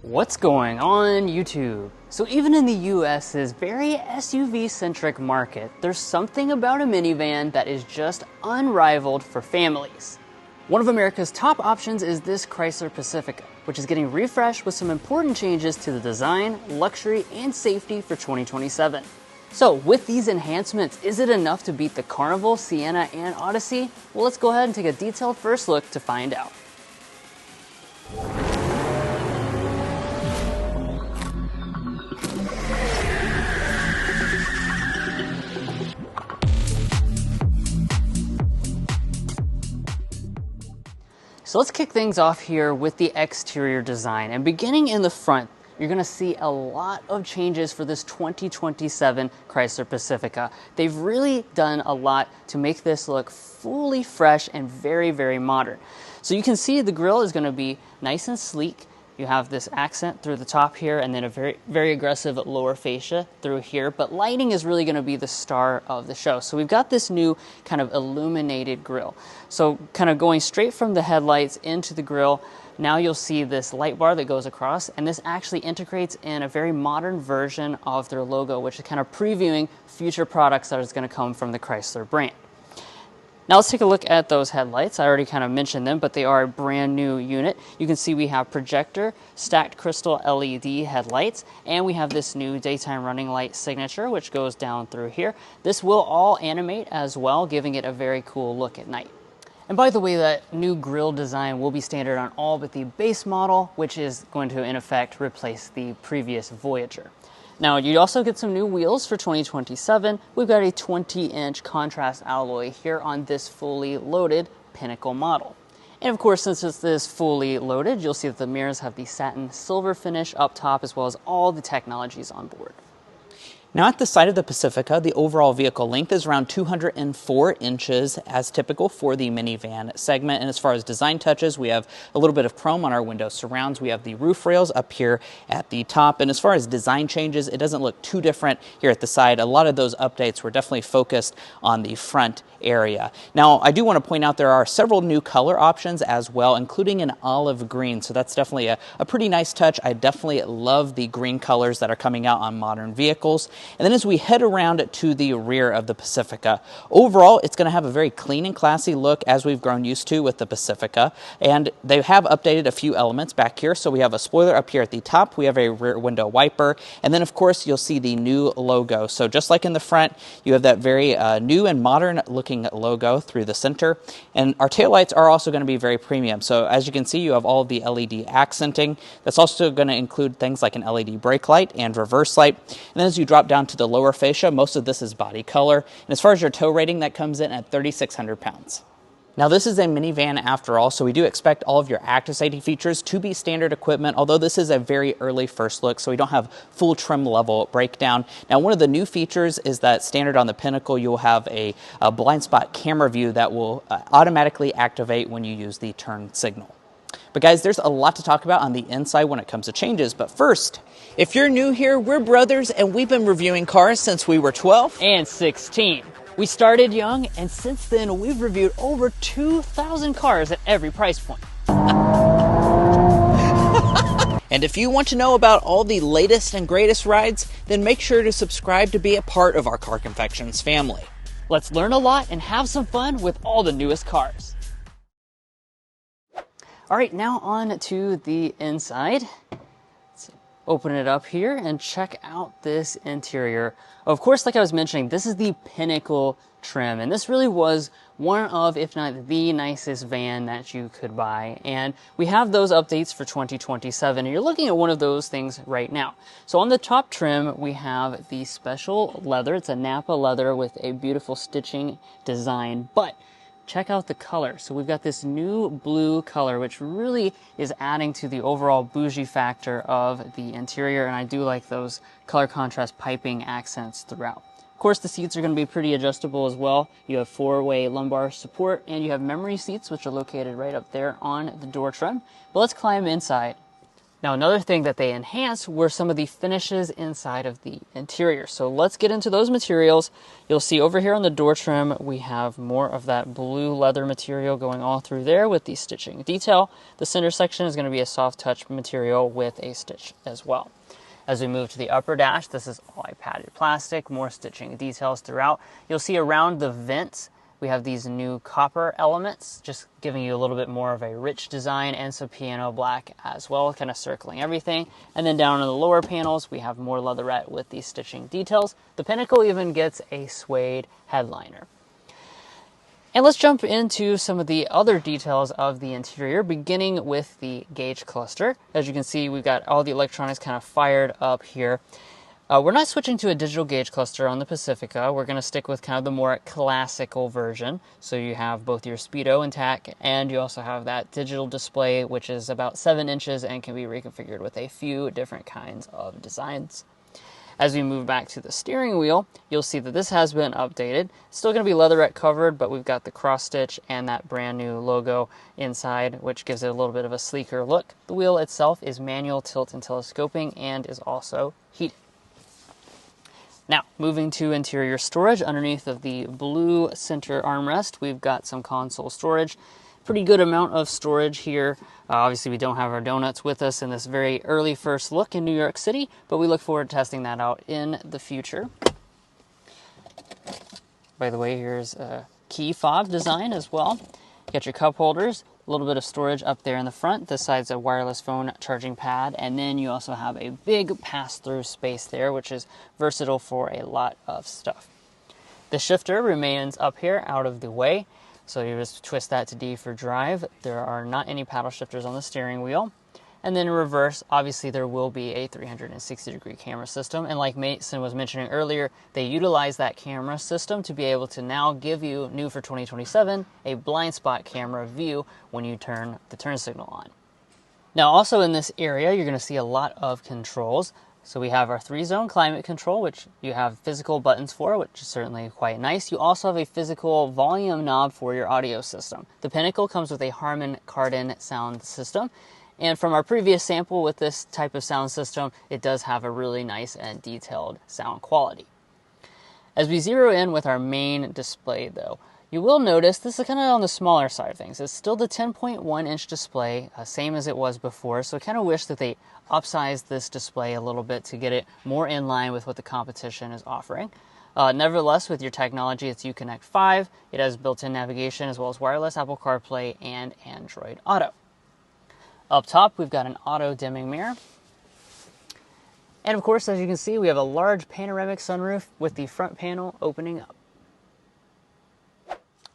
What's going on YouTube? So even in the US's very SUV-centric market, there's something about a minivan that is just unrivaled for families. One of America's top options is this Chrysler Pacifica, which is getting refreshed with some important changes to the design, luxury, and safety for 2027. So with these enhancements, is it enough to beat the Carnival, Sienna, and Odyssey? Well, let's go ahead and take a detailed first look to find out. So let's kick things off here with the exterior design. And beginning in the front, you're going to see a lot of changes for this 2027 Chrysler Pacifica. They've really done a lot to make this look fully fresh and very, very modern. So you can see the grille is going to be nice and sleek. You have this accent through the top here and then a very, very aggressive lower fascia through here, but lighting is really going to be the star of the show. So we've got this new kind of illuminated grille. So kind of going straight from the headlights into the grille, now you'll see this light bar that goes across, and this actually integrates in a very modern version of their logo, which is kind of previewing future products that is going to come from the Chrysler brand. Now let's take a look at those headlights. I already kind of mentioned them, but they are a brand new unit. You can see we have projector, stacked crystal LED headlights, and we have this new daytime running light signature, which goes down through here. This will all animate as well, giving it a very cool look at night. And by the way, that new grille design will be standard on all but the base model, which is going to, in effect, replace the previous Voyager. Now, you also get some new wheels for 2027. We've got a 20-inch contrast alloy here on this fully loaded Pinnacle model. And of course, since this is fully loaded, you'll see that the mirrors have the satin silver finish up top, as well as all the technologies on board. Now at the side of the Pacifica, the overall vehicle length is around 204 inches, as typical for the minivan segment. And as far as design touches, we have a little bit of chrome on our window surrounds. We have the roof rails up here at the top. And as far as design changes, it doesn't look too different here at the side. A lot of those updates were definitely focused on the front area. Now, I do want to point out there are several new color options as well, including an olive green. So that's definitely a pretty nice touch. I definitely love the green colors that are coming out on modern vehicles. And then as we head around to the rear of the Pacifica, overall, it's going to have a very clean and classy look, as we've grown used to with the Pacifica. And they have updated a few elements back here. So we have a spoiler up here at the top. We have a rear window wiper. And then, of course, you'll see the new logo. So just like in the front, you have that very new and modern looking logo through the center. And our taillights are also going to be very premium. So as you can see, you have all of the LED accenting. That's also going to include things like an LED brake light and reverse light. And then as you drop down to the lower fascia, most of this is body color. And as far as your tow rating, that comes in at 3,600 pounds. Now this is a minivan after all, so we do expect all of your active safety features to be standard equipment, although this is a very early first look, so we don't have full trim level breakdown. Now one of the new features is that standard on the Pinnacle, you'll have a blind spot camera view that will automatically activate when you use the turn signal. But guys, there's a lot to talk about on the inside when it comes to changes. But first, if you're new here, we're brothers and we've been reviewing cars since we were 12 and 16. We started young, and since then we've reviewed over 2,000 cars at every price point. And if you want to know about all the latest and greatest rides, then make sure to subscribe to be a part of our Car Confections family. Let's learn a lot and have some fun with all the newest cars. All right, now on to the inside. Let's open it up here and check out this interior. Of course, like I was mentioning, this is the Pinnacle trim, and this really was one of, if not the nicest van that you could buy. And we have those updates for 2027, and you're looking at one of those things right now. So on the top trim, we have the special leather. It's a Napa leather with a beautiful stitching design, but check out the color. So we've got this new blue color, which really is adding to the overall bougie factor of the interior. And I do like those color contrast piping accents throughout. Of course, the seats are going to be pretty adjustable as well. You have 4-way lumbar support, and you have memory seats, which are located right up there on the door trim. But let's climb inside. Now, another thing that they enhanced were some of the finishes inside of the interior. So let's get into those materials. You'll see over here on the door trim, we have more of that blue leather material going all through there with the stitching detail. The center section is going to be a soft touch material with a stitch as well. As we move to the upper dash, this is all padded plastic, more stitching details throughout. You'll see around the vents, we have these new copper elements, just giving you a little bit more of a rich design, and some piano black as well, kind of circling everything. And then down in the lower panels, we have more leatherette with these stitching details. The Pinnacle even gets a suede headliner. And let's jump into some of the other details of the interior, beginning with the gauge cluster. As you can see, we've got all the electronics kind of fired up here. We're not switching to a digital gauge cluster on the Pacifica. We're going to stick with kind of the more classical version. So you have both your speedo intact, and you also have that digital display, which is about 7 inches and can be reconfigured with a few different kinds of designs. As we move back to the steering wheel, you'll see that this has been updated. It's still going to be leatherette covered, but we've got the cross stitch and that brand new logo inside, which gives it a little bit of a sleeker look. The wheel itself is manual tilt and telescoping and is also heated. Now, moving to interior storage, underneath of the blue center armrest, we've got some console storage. Pretty good amount of storage here. Obviously, we don't have our donuts with us in this very early first look in New York City, but we look forward to testing that out in the future. By the way, here's a key fob design as well. You got your cup holders, a little bit of storage up there in the front. This side's a wireless phone charging pad, and then you also have a big pass-through space there, which is versatile for a lot of stuff. The shifter remains up here out of the way, so you just twist that to D for drive. There are not any paddle shifters on the steering wheel. And then in reverse, obviously there will be a 360-degree camera system. And like Mason was mentioning earlier, they utilize that camera system to be able to now give you, new for 2027, a blind spot camera view when you turn the turn signal on. Now also in this area, you're going to see a lot of controls. So we have our 3-zone climate control, which you have physical buttons for, which is certainly quite nice. You also have a physical volume knob for your audio system. The Pinnacle comes with a Harman Kardon sound system. And from our previous sample with this type of sound system, it does have a really nice and detailed sound quality. As we zero in with our main display though, you will notice this is kind of on the smaller side of things. It's still the 10.1 inch display, same as it was before, so I kind of wish that they upsized this display a little bit to get it more in line with what the competition is offering. Nevertheless, with your technology, it's Uconnect 5. It has built-in navigation as well as wireless Apple CarPlay and Android Auto. Up top, we've got an auto-dimming mirror. And of course, as you can see, we have a large panoramic sunroof with the front panel opening up.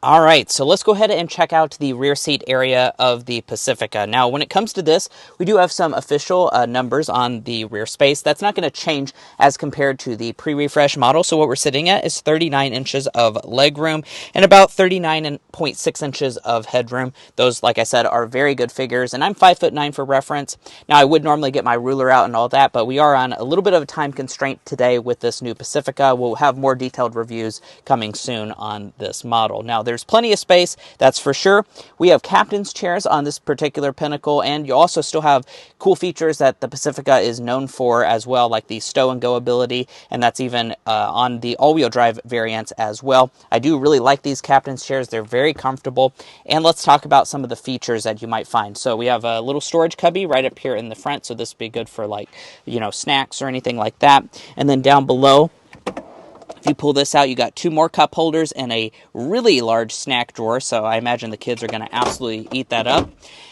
All right, so let's go ahead and check out the rear seat area of the Pacifica. Now, when it comes to this, we do have some official numbers on the rear space. That's not going to change as compared to the pre-refresh model. So what we're sitting at is 39 inches of legroom and about 39.6 inches of headroom. Those, like I said, are very good figures, and I'm 5'9" for reference. Now, I would normally get my ruler out and all that, but we are on a little bit of a time constraint today with this new Pacifica. We'll have more detailed reviews coming soon on this model. Now, there's plenty of space, that's for sure. We have captain's chairs on this particular Pinnacle, and you also still have cool features that the Pacifica is known for as well, like the stow and go ability, and that's even on the all-wheel drive variants as well. I do really like these captain's chairs. They're very comfortable, and let's talk about some of the features that you might find. So we have a little storage cubby right up here in the front, so this would be good for, like, you know, snacks or anything like that. And then down below, if you pull this out, you got 2 more cup holders and a really large snack drawer, so I imagine the kids are going to absolutely eat that up.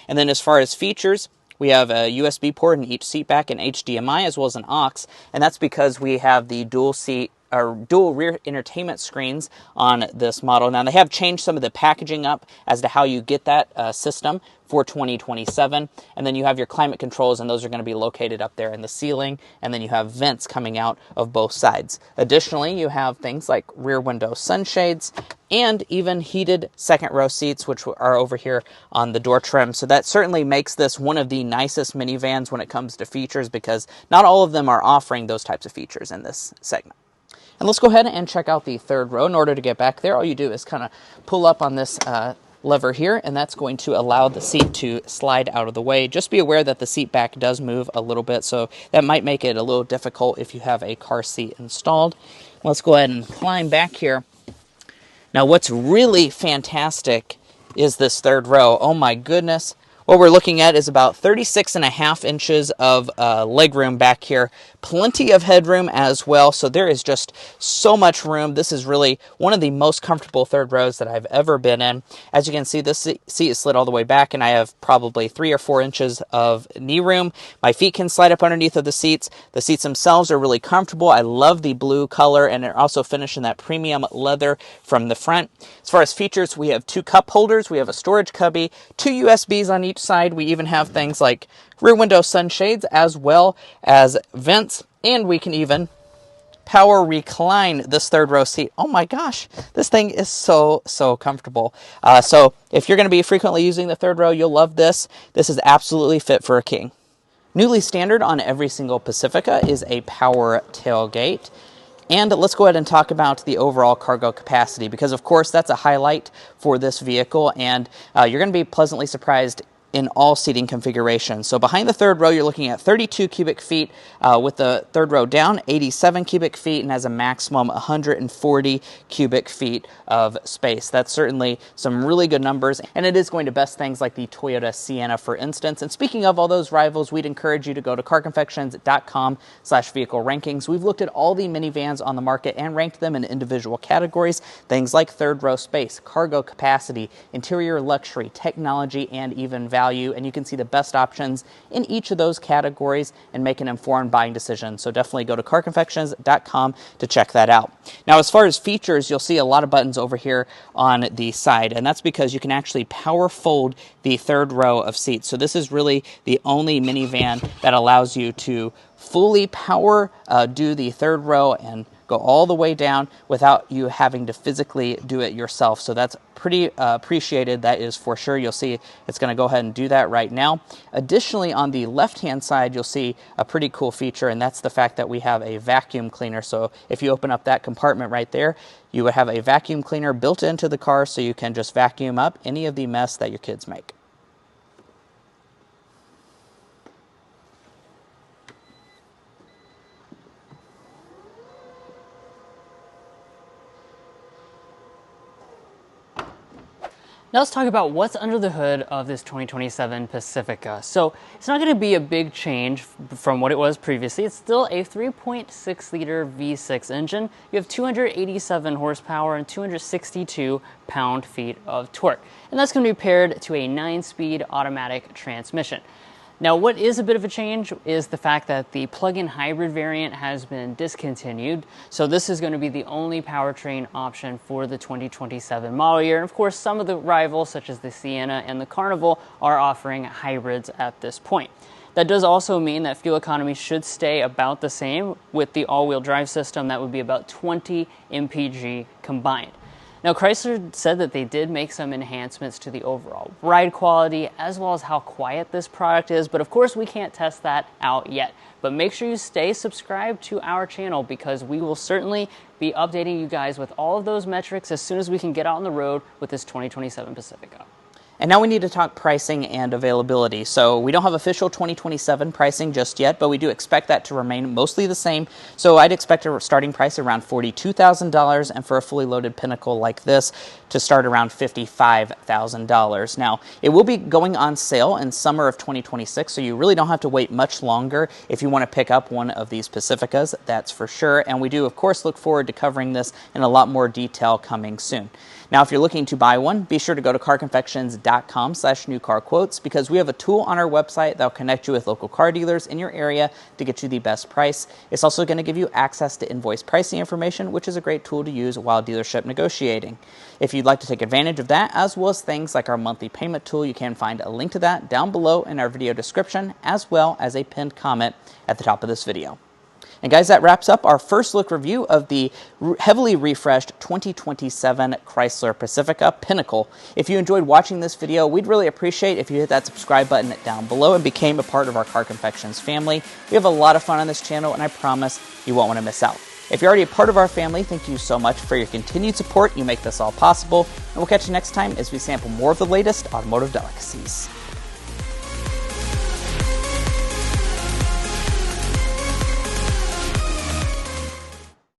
And then as far as features, we have a USB port in each seat back and HDMI as well as an aux, and that's because we have the dual rear entertainment screens on this model. Now, they have changed some of the packaging up as to how you get that system for 2027. And then you have your climate controls, and those are going to be located up there in the ceiling. And then you have vents coming out of both sides. Additionally, you have things like rear window sunshades and even heated second row seats, which are over here on the door trim. So that certainly makes this one of the nicest minivans when it comes to features, because not all of them are offering those types of features in this segment. And let's go ahead and check out the third row. In order to get back there, all you do is kind of pull up on this lever here, and that's going to allow the seat to slide out of the way. Just be aware that the seat back does move a little bit, so that might make it a little difficult if you have a car seat installed. Let's go ahead and climb back here. Now, what's really fantastic is this third row. Oh my goodness. What we're looking at is about 36.5 inches of legroom back here. Plenty of headroom as well, so there is just so much room. This is really one of the most comfortable third rows that I've ever been in. As you can see, this seat is slid all the way back, and I have probably 3 or 4 inches of knee room. My feet can slide up underneath of the seats. The seats themselves are really comfortable. I love the blue color, and they're also finished in that premium leather from the front. As far as features, we have 2 cup holders, we have a storage cubby, 2 USBs on each side. We even have things like rear window sunshades as well as vents, and we can even power recline this third row seat. Oh my gosh, this thing is so comfortable. So if you're going to be frequently using the third row, you'll love this. This is absolutely fit for a king. Newly standard on every single Pacifica is a power tailgate. And let's go ahead and talk about the overall cargo capacity, because of course that's a highlight for this vehicle, and you're going to be pleasantly surprised in all seating configurations. So behind the third row, you're looking at 32 cubic feet, with the third row down, 87 cubic feet, and has a maximum 140 cubic feet of space. That's certainly some really good numbers, and it is going to best things like the Toyota Sienna, for instance. And speaking of all those rivals, we'd encourage you to go to carconfections.com/vehicle rankings. We've looked at all the minivans on the market and ranked them in individual categories, things like third row space, cargo capacity, interior luxury, technology, and even value. And you can see the best options in each of those categories and make an informed buying decision. So definitely go to carconfections.com to check that out. Now, as far as features, you'll see a lot of buttons over here on the side, and that's because you can actually power fold the third row of seats. So this is really the only minivan that allows you to fully power do the third row and go all the way down without you having to physically do it yourself. So that's pretty appreciated, that is for sure. You'll see it's going to go ahead and do that right now. Additionally, on the left-hand side, you'll see a pretty cool feature, and that's the fact that we have a vacuum cleaner. So if you open up that compartment right there, you would have a vacuum cleaner built into the car, so you can just vacuum up any of the mess that your kids make. Now let's talk about what's under the hood of this 2027 Pacifica. So it's not going to be a big change from what it was previously. It's still a 3.6 liter V6 engine. You have 287 horsepower and 262 pound-feet of torque. And that's going to be paired to a 9-speed automatic transmission. Now, what is a bit of a change is the fact that the plug-in hybrid variant has been discontinued. So this is going to be the only powertrain option for the 2027 model year. And of course, some of the rivals, such as the Sienna and the Carnival, are offering hybrids at this point. That does also mean that fuel economy should stay about the same. With the all-wheel drive system, that would be about 20 mpg combined. Now, Chrysler said that they did make some enhancements to the overall ride quality as well as how quiet this product is, but of course we can't test that out yet. But make sure you stay subscribed to our channel, because we will certainly be updating you guys with all of those metrics as soon as we can get out on the road with this 2027 Pacifica. And now we need to talk pricing and availability. So we don't have official 2027 pricing just yet, but we do expect that to remain mostly the same. So I'd expect a starting price around $42,000, and for a fully loaded Pinnacle like this to start around $55,000. Now, it will be going on sale in summer of 2026, so you really don't have to wait much longer if you want to pick up one of these Pacificas, that's for sure. And we do, of course, look forward to covering this in a lot more detail coming soon. Now, if you're looking to buy one, be sure to go to carconfections.com/newcarquotes, because we have a tool on our website that will connect you with local car dealers in your area to get you the best price. It's also going to give you access to invoice pricing information, which is a great tool to use while dealership negotiating. If you'd like to take advantage of that, as well as things like our monthly payment tool, you can find a link to that down below in our video description, as well as a pinned comment at the top of this video. And guys, that wraps up our first look review of the heavily refreshed 2027 Chrysler Pacifica Pinnacle. If you enjoyed watching this video, we'd really appreciate if you hit that subscribe button down below and became a part of our Car Confections family. We have a lot of fun on this channel, and I promise you won't want to miss out. If you're already a part of our family, thank you so much for your continued support. You make this all possible. we'll catch you next time as we sample more of the latest automotive delicacies.